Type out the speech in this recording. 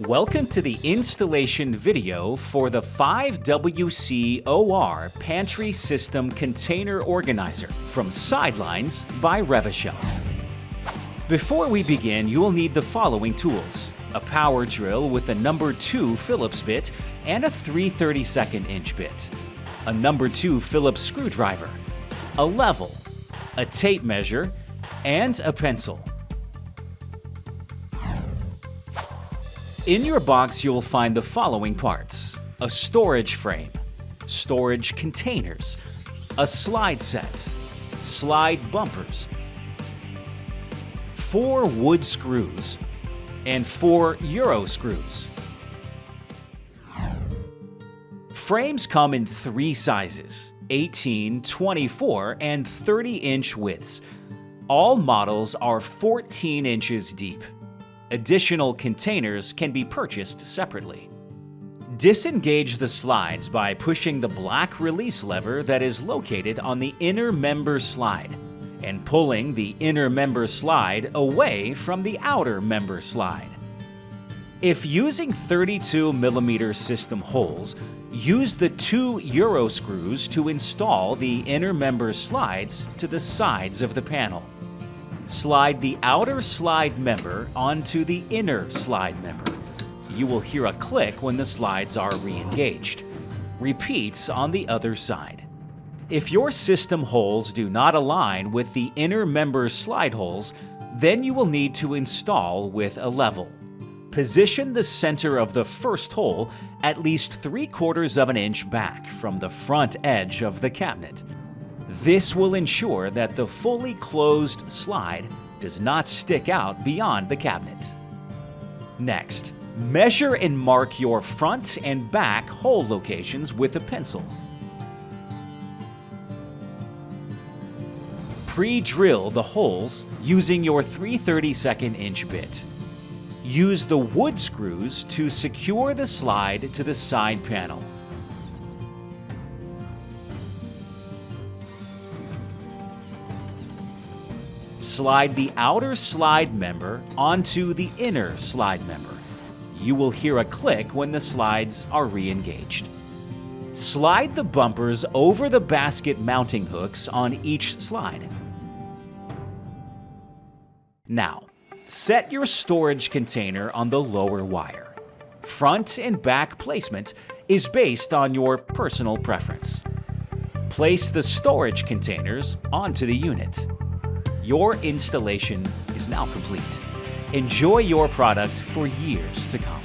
Welcome to the installation video for the 5WC-OR Pantry System Container Organizer from Sidelines by Rev-a-Shelf. Before we begin, you will need the following tools: a power drill with a number 2 Phillips bit and a 3/32 inch bit, a number 2 Phillips screwdriver, a level, a tape measure, and a pencil. In your box, you'll find the following parts: a storage frame, storage containers, a slide set, slide bumpers, 4 wood screws, and 4 Euro screws. Frames come in 3 sizes: 18, 24, and 30-inch widths. All models are 14 inches deep. Additional containers can be purchased separately. Disengage the slides by pushing the black release lever that is located on the inner member slide and pulling the inner member slide away from the outer member slide. If using 32mm system holes, use the 2 Euro screws to install the inner member slides to the sides of the panel. Slide the outer slide member onto the inner slide member. You will hear a click when the slides are re-engaged. Repeat on the other side. If your system holes do not align with the inner member slide holes, then you will need to install with a level. Position the center of the first hole at least 3/4 inch back from the front edge of the cabinet. This will ensure that the fully closed slide does not stick out beyond the cabinet. Next, measure and mark your front and back hole locations with a pencil. Pre-drill the holes using your 3/32 inch bit. Use the wood screws to secure the slide to the side panel. Slide the outer slide member onto the inner slide member. You will hear a click when the slides are re-engaged. Slide the bumpers over the basket mounting hooks on each slide. Now, set your storage container on the lower wire. Front and back placement is based on your personal preference. Place the storage containers onto the unit. Your installation is now complete. Enjoy your product for years to come.